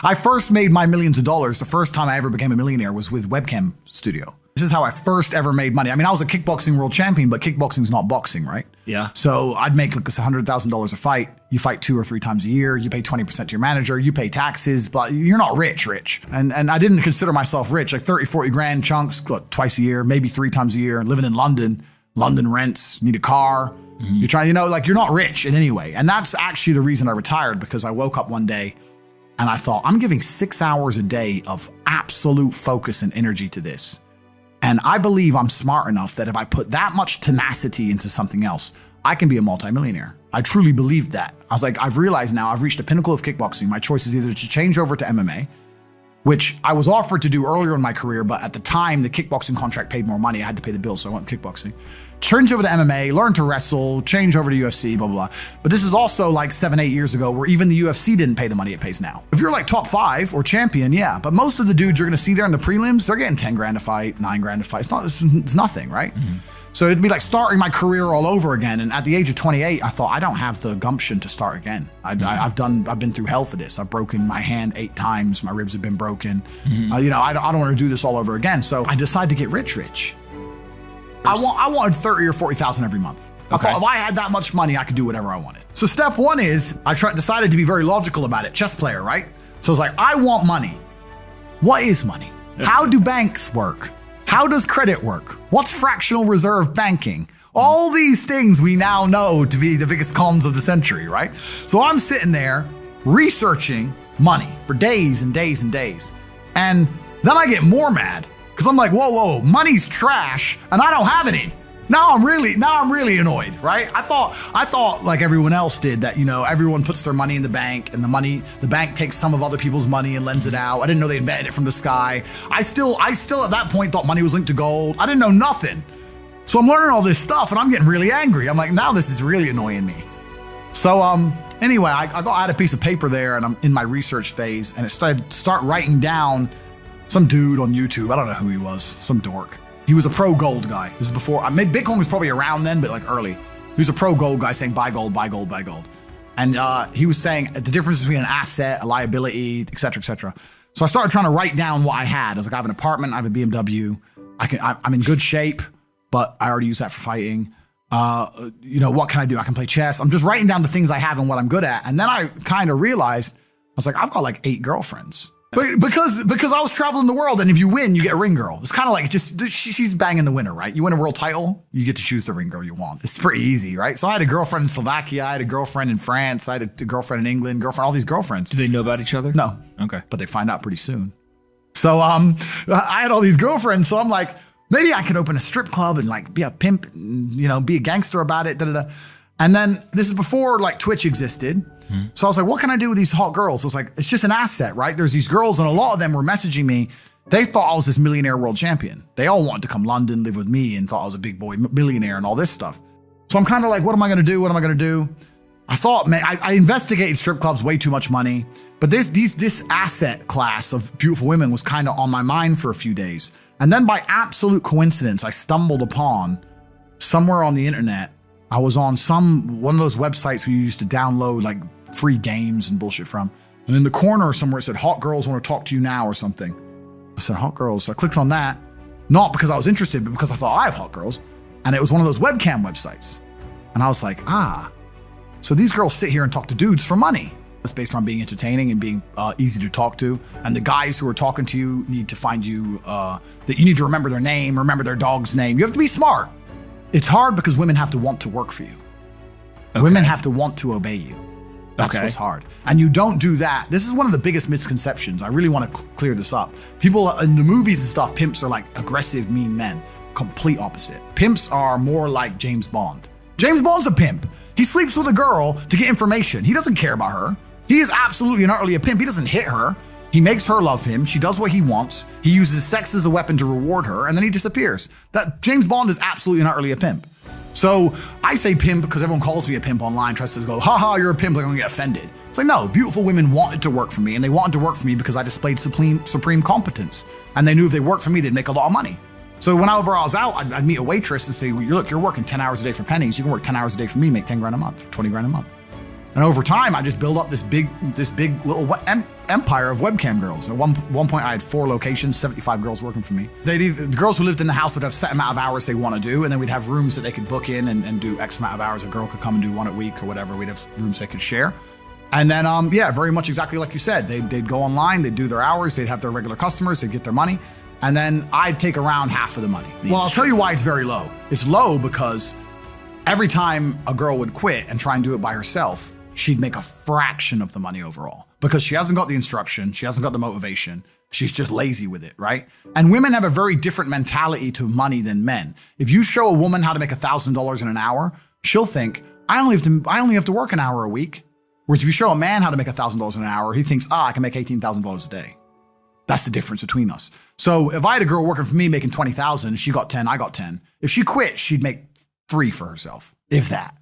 I first made my millions of dollars. The first time I ever became a millionaire was with Webcam Studio. This is how I first ever made money. I mean, I was a kickboxing world champion, but kickboxing's not boxing, right? Yeah. So I'd make like $100,000 a fight. You fight 2 or 3 times a year. You pay 20% to your manager. You pay taxes, but you're not rich. And I didn't consider myself rich, like 30, 40 grand chunks, twice a year, maybe 3 times a year, living in London. London rents, need a car. You're trying, like you're not rich in any way. And that's actually the reason I retired, because I woke up one day and I thought, I'm giving 6 hours a day of absolute focus and energy to this. And I believe I'm smart enough that if I put that much tenacity into something else, I can be a multimillionaire. I truly believed that. I was like, I've realized now I've reached the pinnacle of kickboxing. My choice is either to change over to MMA, which I was offered to do earlier in my career, but at the time, the kickboxing contract paid more money. I had to pay the bills, so I went kickboxing. Change over to MMA, learn to wrestle, change over to UFC, blah, blah, blah. But this is also like 7, 8 years ago where even the UFC didn't pay the money it pays now. If you're like top 5 or champion, yeah. But most of the dudes you're going to see there in the prelims, they're getting 10 grand a fight, 9 grand a fight. It's nothing, right? So it'd be like starting my career all over again. And at the age of 28, I thought, I don't have the gumption to start again. I've been through hell for this. I've broken my hand 8 times. My ribs have been broken. I don't want to do this all over again. So I decided to get rich. I wanted 30 or 40,000 every month. I thought if I had that much money, I could do whatever I wanted. So step 1 is I decided to be very logical about it. Chess player, right? So I was like, I want money. What is money? How do banks work? How does credit work? What's fractional reserve banking? All these things we now know to be the biggest cons of the century, right? So I'm sitting there researching money for days and days and days. And then I get more mad because I'm like, whoa, money's trash and I don't have any. Now I'm really annoyed, right? I thought like everyone else did that, everyone puts their money in the bank and the bank takes some of other people's money and lends it out. I didn't know they invented it from the sky. I still at that point thought money was linked to gold. I didn't know nothing. So I'm learning all this stuff and I'm getting really angry. I'm like, now this is really annoying me. So anyway, I had a piece of paper there and I'm in my research phase and it start writing down some dude on YouTube. I don't know who he was, some dork. He was a pro gold guy. This is before, Bitcoin was probably around then, but like early. He was a pro gold guy saying buy gold, buy gold, buy gold. And he was saying the difference between an asset, a liability, et cetera, et cetera. So I started trying to write down what I had. I was like, I have an apartment, I have a BMW. I'm in good shape, but I already use that for fighting. What can I do? I can play chess. I'm just writing down the things I have and what I'm good at. And then I kind of realized, I was like, I've got like 8 girlfriends. But because I was traveling the world, and if you win, you get a ring girl. It's kind of like she's banging the winner, right? You win a world title, you get to choose the ring girl you want. It's pretty easy, right? So I had a girlfriend in Slovakia, I had a girlfriend in France, I had a girlfriend in England, all these girlfriends. Do they know about each other? No. Okay. But they find out pretty soon. So I had all these girlfriends, so I'm like, maybe I could open a strip club and like be a pimp, be a gangster about it, And then this is before like Twitch existed. So I was like, what can I do with these hot girls? I was like, it's just an asset, right? There's these girls and a lot of them were messaging me. They thought I was this millionaire world champion. They all wanted to come London, live with me and thought I was a big boy millionaire and all this stuff. So I'm kind of like, what am I going to do? What am I going to do? I thought, man, I investigated strip clubs, way too much money. But this asset class of beautiful women was kind of on my mind for a few days. And then by absolute coincidence, I stumbled upon somewhere on the internet. I was on one of those websites where you used to download like free games and bullshit from. And in the corner somewhere it said, hot girls want to talk to you now or something. I said, hot girls. So I clicked on that, not because I was interested, but because I thought I have hot girls. And it was one of those webcam websites. And I was like, so these girls sit here and talk to dudes for money. It's based on being entertaining and being easy to talk to. And the guys who are talking to you need to find you, that you need to remember their name, remember their dog's name. You have to be smart. It's hard because women have to want to work for you. Okay. Women have to want to obey you. That's what's hard. And you don't do that. This is one of the biggest misconceptions. I really want to clear this up. People in the movies and stuff, pimps are like aggressive, mean men. Complete opposite. Pimps are more like James Bond. James Bond's a pimp. He sleeps with a girl to get information. He doesn't care about her. He is absolutely and utterly a pimp. He doesn't hit her. He makes her love him. She does what he wants. He uses sex as a weapon to reward her, and then he disappears. That James Bond is absolutely and utterly a pimp. So I say pimp because everyone calls me a pimp online, tries to go, haha, you're a pimp, like I'm gonna get offended. It's like, no, beautiful women wanted to work for me, and they wanted to work for me because I displayed supreme competence. And they knew if they worked for me, they'd make a lot of money. So whenever I was out, I'd meet a waitress and say, well, look, you're working 10 hours a day for pennies. You can work 10 hours a day for me, make 10 grand a month, 20 grand a month. And over time, I just built up this big little empire of webcam girls. At one point, I had 4 locations, 75 girls working for me. The girls who lived in the house would have set amount of hours they want to do, and then we'd have rooms that they could book in and do X amount of hours. A girl could come and do 1 a week or whatever. We'd have rooms they could share. And then, yeah, very much exactly like you said. They'd go online, they'd do their hours, they'd have their regular customers, they'd get their money, and then I'd take around half of the money. Well, I'll tell you why it's very low. It's low because every time a girl would quit and try and do it by herself, she'd make a fraction of the money overall because she hasn't got the instruction, she hasn't got the motivation, she's just lazy with it, right? And women have a very different mentality to money than men. If you show a woman how to make $1,000 in an hour, she'll think, I only have to work an hour a week. Whereas if you show a man how to make $1,000 in an hour, he thinks, I can make $18,000 a day. That's the difference between us. So if I had a girl working for me making 20,000, she got 10, I got 10. If she quit, she'd make 3 for herself, if that.